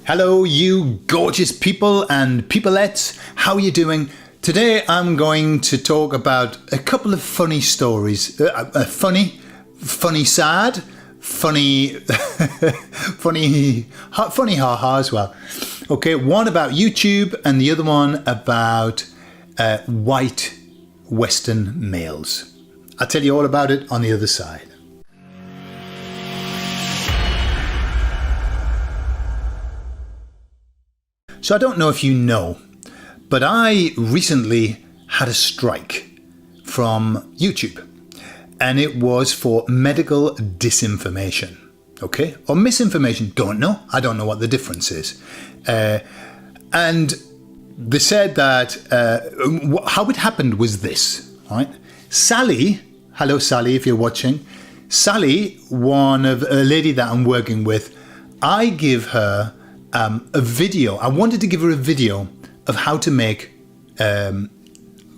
Hello, you gorgeous people and peopleettes. How are you doing? Today I'm going to talk about a couple of funny stories. Funny sad, funny ha-ha as well. Okay, one about YouTube and the other one about white Western males. I'll tell you all about it on the other side. So I don't know if you know, but I recently had a strike from YouTube, and it was for medical disinformation, okay? Or misinformation, don't know. I don't know what the difference is. And they said that how it happened was this, right? Sally, hello Sally if you're watching. Sally, a lady that I'm working with, I give her a video. I wanted to give her a video of how to make, right,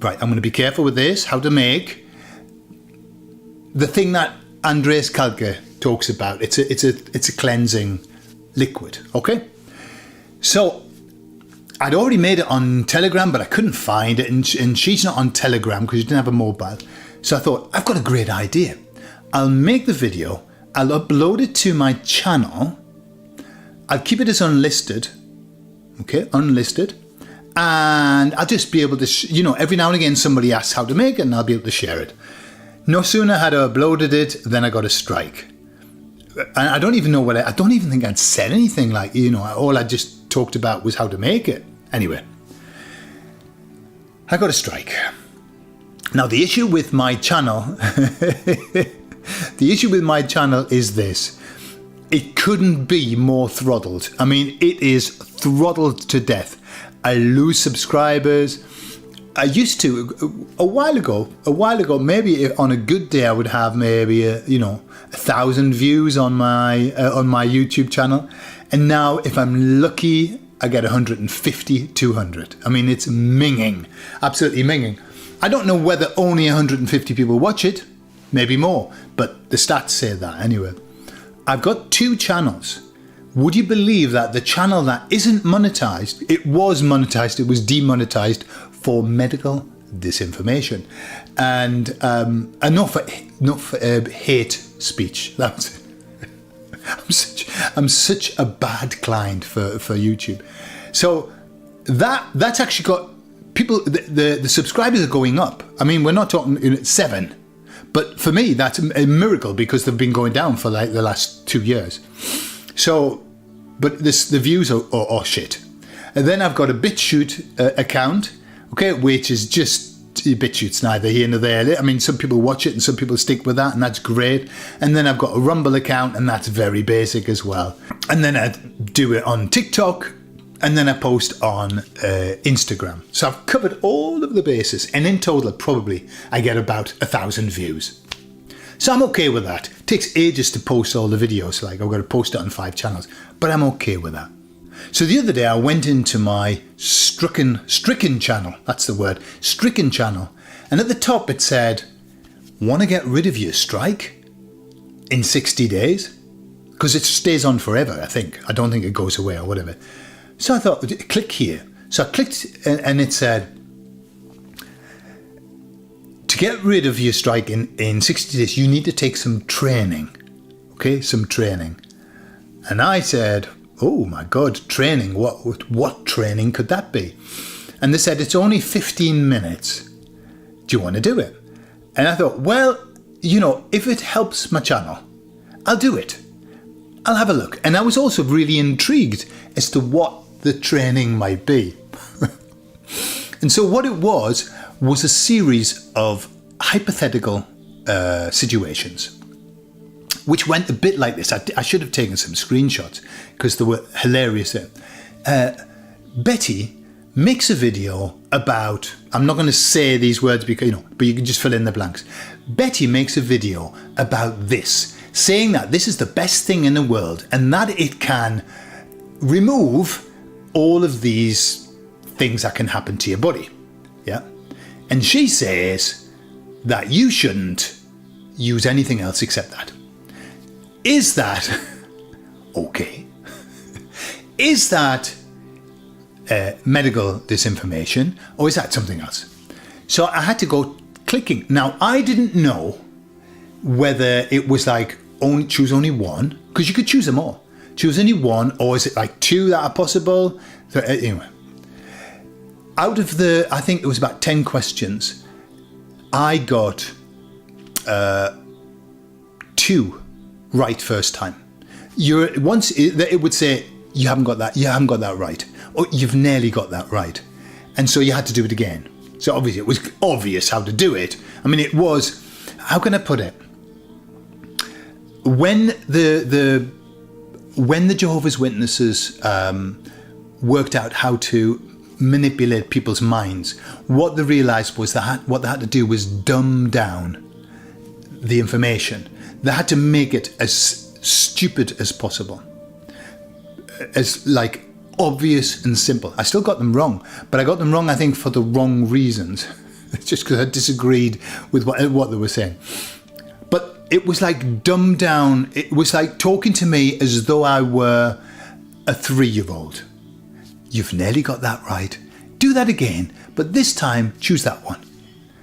I'm going to be careful with this, how to make the thing that Andreas Kalke talks about. It's a cleansing liquid, okay? So I'd already made it on Telegram, but I couldn't find it, and she's not on Telegram because she didn't have a mobile. So I thought, I've got a great idea. I'll make the video, I'll upload it to my channel, I'll keep it as unlisted, okay, unlisted, and I'll just be able to, every now and again somebody asks how to make it and I'll be able to share it. No sooner had I uploaded it than I got a strike. And I don't even know I don't even think I'd said anything like, all I just talked about was how to make it. Anyway, I got a strike. Now the issue with my channel, is this. It couldn't be more throttled. I mean, it is throttled to death. I lose subscribers. I used to, a while ago, maybe on a good day, I would have maybe, 1,000 views on my YouTube channel. And now, if I'm lucky, I get 150, 200. I mean, it's minging, absolutely minging. I don't know whether only 150 people watch it, maybe more, but the stats say that anyway. I've got two channels. Would you believe that the channel that isn't monetized, it was monetized, it was demonetized for medical disinformation and not for hate speech. That's I'm such a bad client for YouTube. So that's actually got people. The subscribers are going up. I mean, we're not talking 7. But for me, that's a miracle because they've been going down for like the last 2 years. So, but the views are shit. And then I've got a BitChute account, okay, which is just BitChute's neither here nor there. I mean, some people watch it and some people stick with that, and that's great. And then I've got a Rumble account, and that's very basic as well. And then I do it on TikTok. And then I post on Instagram. So I've covered all of the bases. And in total, probably, I get about 1,000 views. So I'm okay with that. It takes ages to post all the videos. Like, I've got to post it on 5 channels. But I'm okay with that. So the other day, I went into my stricken channel. That's the word. Stricken channel. And at the top, it said, want to get rid of your strike in 60 days? Because it stays on forever, I think. I don't think it goes away or whatever. So I thought, click here. So I clicked and it said, to get rid of your strike in 60 days, you need to take some training. Okay, some training. And I said, oh my God, training. What training could that be? And they said, it's only 15 minutes. Do you want to do it? And I thought, well, if it helps my channel, I'll do it. I'll have a look. And I was also really intrigued as to what the training might be. And so what it was a series of hypothetical situations, which went a bit like this. I should have taken some screenshots because they were hilarious there. Betty makes a video about, I'm not going to say these words because, but you can just fill in the blanks. Betty makes a video about this, saying that this is the best thing in the world and that it can remove all of these things that can happen to your body. Yeah. And she says that you shouldn't use anything else except that. Is that okay? is that medical disinformation, or is that something else? So I had to go clicking. Now, I didn't know whether it was like choose only one, because you could choose them all. Choose only one, or is it like two that are possible? So anyway, out of I think it was about 10 questions, I got 2 right first time. Once it would say, you haven't got that right, or you've nearly got that right. And so you had to do it again. So obviously it was obvious how to do it. I mean, it was, how can I put it? When the Jehovah's Witnesses worked out how to manipulate people's minds, what they realized was that what they had to do was dumb down the information. They had to make it as stupid as possible, as like obvious and simple. I still got them wrong, but I got them wrong, I think, for the wrong reasons. It's just because I disagreed with what they were saying. But it was like dumbed down. It was like talking to me as though I were a 3-year-old. You've nearly got that right. Do that again, but this time choose that one.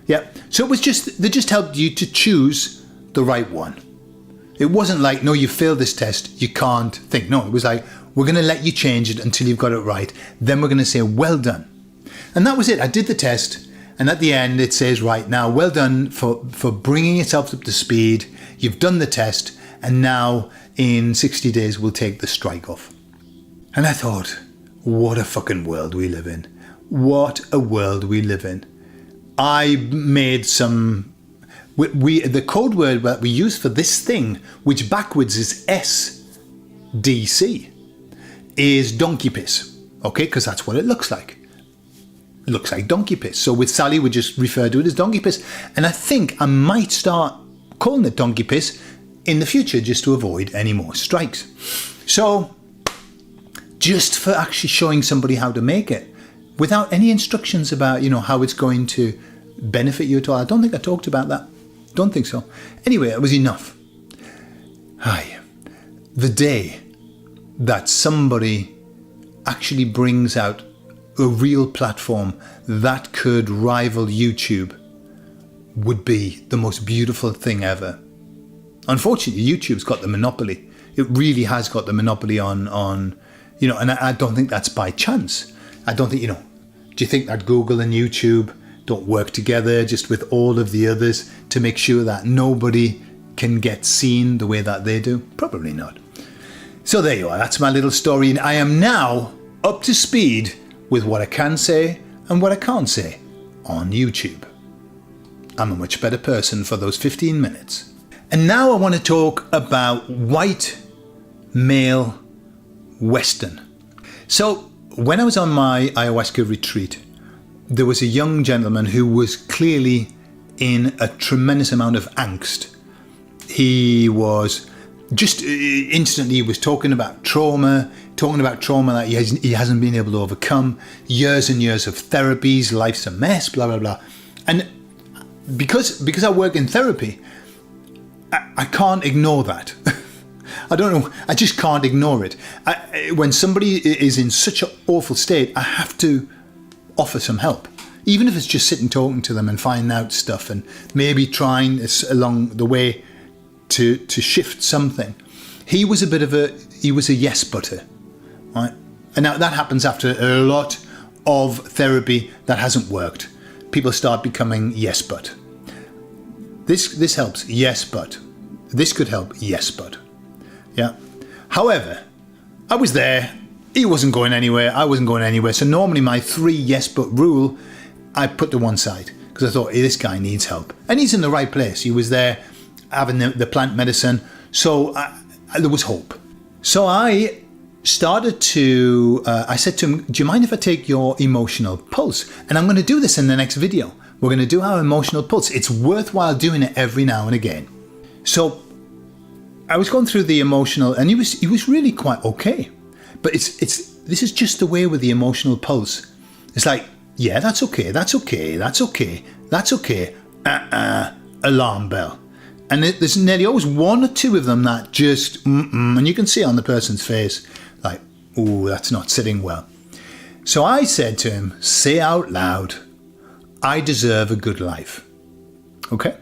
Yeah. So it was they just helped you to choose the right one. It wasn't like, no, you failed this test, you can't think. No, it was like, we're going to let you change it until you've got it right. Then we're going to say, well done. And that was it. I did the test. And at the end, it says, right, now, well done for bringing yourself up to speed. You've done the test. And now in 60 days, we'll take the strike off. And I thought, what a fucking world we live in. What a world we live in. I made some... the code word that we use for this thing, which backwards is SDC, is donkey piss. Okay, because that's what it looks like. It looks like donkey piss. So with Sally, we just refer to it as donkey piss. And I think I might start calling it donkey piss in the future just to avoid any more strikes. So just for actually showing somebody how to make it without any instructions about, how it's going to benefit you at all. I don't think I talked about that. Don't think so. Anyway, it was enough. Hi. The day that somebody actually brings out a real platform that could rival YouTube would be the most beautiful thing ever. Unfortunately, YouTube's got the monopoly. It really has got the monopoly on and I don't think that's by chance. I don't think, do you think that Google and YouTube don't work together just with all of the others to make sure that nobody can get seen the way that they do? Probably not. So there you are. That's my little story. And I am now up to speed with what I can say and what I can't say on YouTube. I'm a much better person for those 15 minutes. And now I want to talk about white male Western. So when I was on my ayahuasca retreat, there was a young gentleman who was clearly in a tremendous amount of angst. He was just instantly was talking about trauma that he hasn't been able to overcome, years and years of therapies, life's a mess, blah, blah, blah. And because I work in therapy, I can't ignore that. I don't know, I just can't ignore it. When somebody is in such an awful state, I have to offer some help, even if it's just sitting talking to them and finding out stuff and maybe trying along the way to shift something. He was a yes butter, right? And now that happens after a lot of therapy that hasn't worked. People start becoming yes but. This helps, yes but. This could help, yes but. Yeah. However, I was there. He wasn't going anywhere. I wasn't going anywhere. So normally my 3 yes but rule, I put to one side because I thought, hey, this guy needs help. And he's in the right place. He was there having the plant medicine. So there was hope. So I started to, I said to him, do you mind if I take your emotional pulse? And I'm going to do this in the next video. We're going to do our emotional pulse. It's worthwhile doing it every now and again. So I was going through the emotional, and he was really quite okay. But this is just the way with the emotional pulse. It's like, yeah, that's okay, that's okay, that's okay, that's okay. Alarm bell. And there's nearly always 1 or 2 of them that just, and you can see on the person's face, like, Ooh, that's not sitting well. So I said to him, say out loud, I deserve a good life. Okay?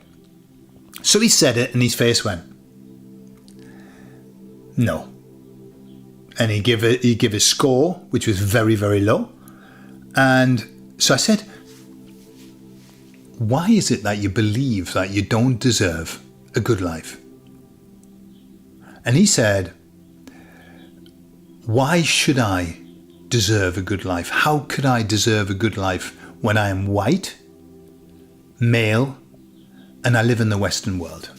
So he said it and his face went, no. And he gave his score, which was very, very low. And so I said, why is it that you believe that you don't deserve a good life? And he said, why should I deserve a good life? How could I deserve a good life when I am white, male, and I live in the Western world?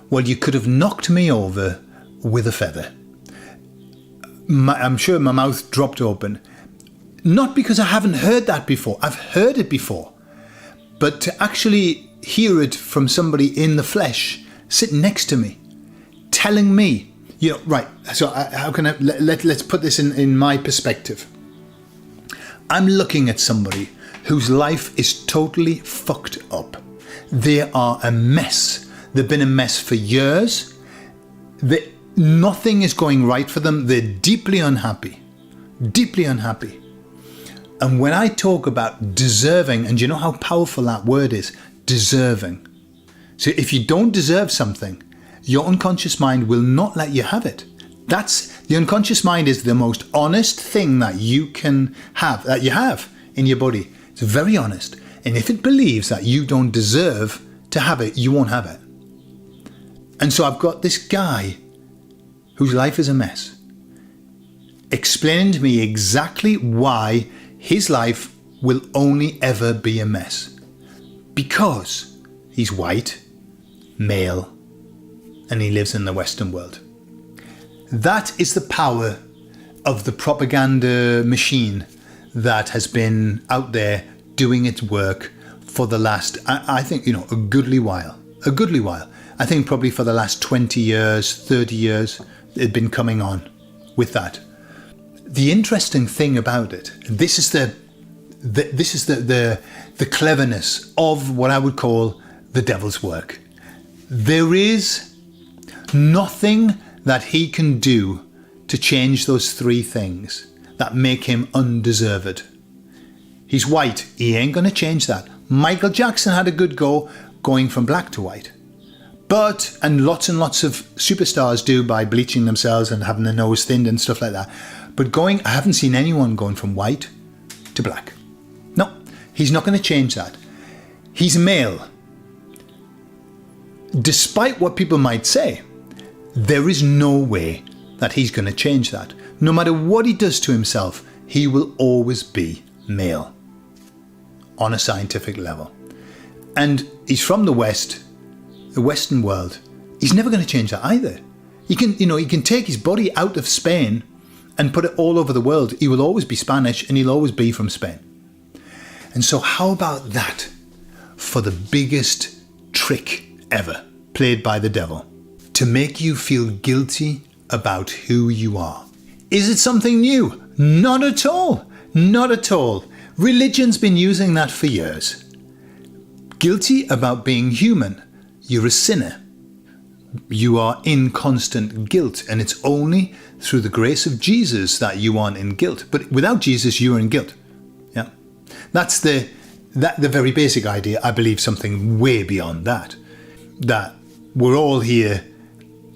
Well, you could have knocked me over with a feather. I'm sure my mouth dropped open. Not because I haven't heard that before. I've heard it before. But to actually hear it from somebody in the flesh, sitting next to me, telling me, right, so how can I, let's put this in my perspective. I'm looking at somebody whose life is totally fucked up. They are a mess. They've been a mess for years. Nothing is going right for them. They're deeply unhappy. Deeply unhappy. And when I talk about deserving, and you know how powerful that word is, deserving. So if you don't deserve something, your unconscious mind will not let you have it. The unconscious mind is the most honest thing that you can have, that you have in your body. It's very honest. And if it believes that you don't deserve to have it, you won't have it. And so I've got this guy whose life is a mess, explaining to me exactly why his life will only ever be a mess. Because he's white, male, and he lives in the Western world. That is the power of the propaganda machine that has been out there doing its work for the last, I think, a goodly while. A goodly while. I think probably for the last 20 years, 30 years, it'd been coming on with that. The interesting thing about it, this is the cleverness of what I would call the devil's work. There is nothing that he can do to change those three things that make him undeserved. He's white. He ain't going to change that. Michael Jackson had a good go going from black to white. And lots of superstars do by bleaching themselves and having their nose thinned and stuff like that. But I haven't seen anyone going from white to black. No, he's not going to change that. He's male. Despite what people might say, there is no way that he's going to change that. No matter what he does to himself, he will always be male on a scientific level. And he's from the West, the Western world. He's never going to change that either. He can take his body out of Spain and put it all over the world. He will always be Spanish and he'll always be from Spain. And so how about that for the biggest trick ever played by the devil? To make you feel guilty about who you are. Is it something new? Not at all. Not at all. Religion's been using that for years. Guilty about being human. You're a sinner. You are in constant guilt, and it's only through the grace of Jesus that you aren't in guilt. But without Jesus, you're in guilt. Yeah, that's the very basic idea. I believe something way beyond that. That we're all here,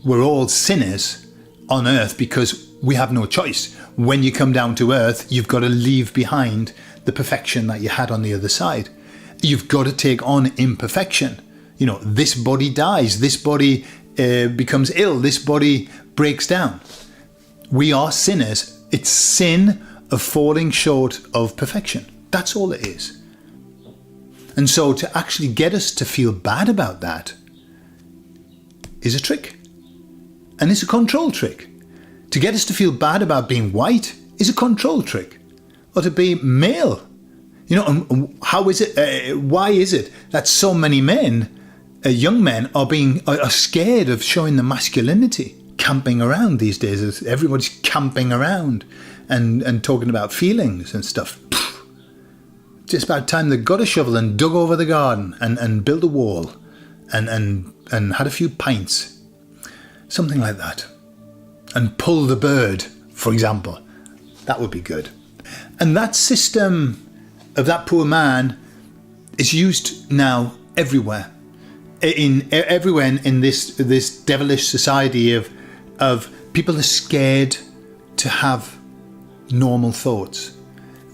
we're all sinners on earth because we have no choice. When you come down to earth, you've got to leave behind the perfection that you had on the other side. You've got to take on imperfection. This body dies, this body becomes ill, this body breaks down. We are sinners. It's sin of falling short of perfection. That's all it is. And so to actually get us to feel bad about that is a trick. And it's a control trick. To get us to feel bad about being white is a control trick. Or to be male. And how is it, why is it that so many men, young men, are scared of showing the masculinity? Camping around these days. Everybody's camping around and talking about feelings and stuff. Just about time they got a shovel and dug over the garden and built a wall and had a few pints. Something like that. And pull the bird for example. That would be good. And that system of that poor man is used now everywhere. Everywhere in this devilish society of people are scared to have normal thoughts.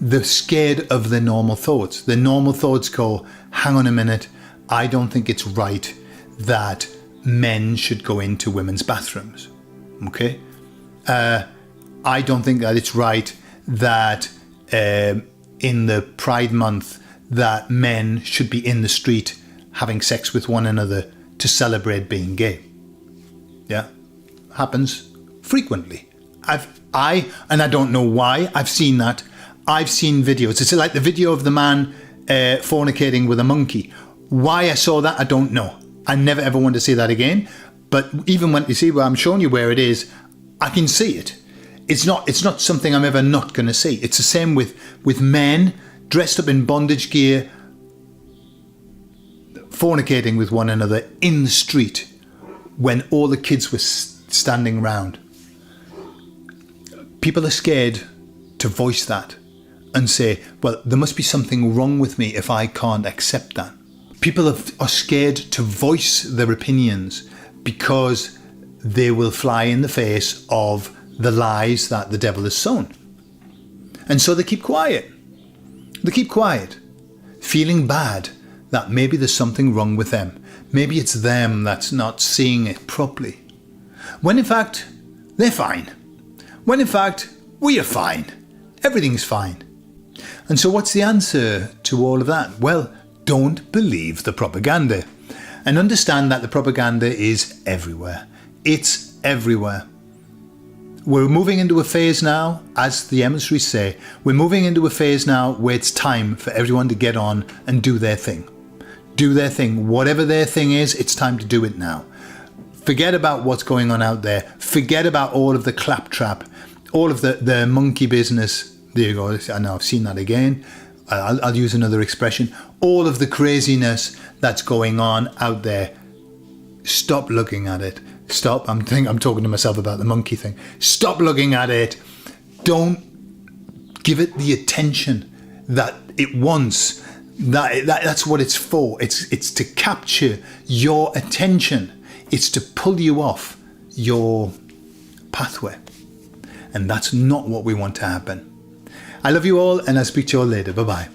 They're scared of their normal thoughts. Their normal thoughts go, hang on a minute, I don't think it's right that men should go into women's bathrooms. Okay? I don't think that it's right that in the Pride Month that men should be in the street having sex with one another to celebrate being gay. Yeah, happens frequently. And I don't know why. I've seen that. I've seen videos. It's like the video of the man fornicating with a monkey. Why I saw that, I don't know. I never ever want to see that again. But even when you see where I'm showing you where it is, I can see it. It's not something I'm ever not going to see. It's the same with men dressed up in bondage gear, fornicating with one another in the street when all the kids were standing round. People are scared to voice that and say, well, there must be something wrong with me if I can't accept that. People are scared to voice their opinions because they will fly in the face of the lies that the devil has sown. And so they keep quiet. They keep quiet, feeling bad that maybe there's something wrong with them. Maybe it's them that's not seeing it properly. When in fact, they're fine. When in fact, we are fine. Everything's fine. And so what's the answer to all of that? Well, don't believe the propaganda. And understand that the propaganda is everywhere. It's everywhere. We're moving into a phase now, as the emissaries say, we're moving into a phase now where it's time for everyone to get on and do their thing. Do their thing. Whatever their thing is, it's time to do it now. Forget about what's going on out there. Forget about all of the claptrap, all of the monkey business. There you go. I know I've seen that again. I'll use another expression. All of the craziness that's going on out there. Stop looking at it. Stop. I'm talking to myself about the monkey thing. Stop looking at it. Don't give it the attention that it wants. That's what it's for. It's to capture your attention. It's to pull you off your pathway. And that's not what we want to happen. I love you all, and I'll speak to you all later. Bye-bye.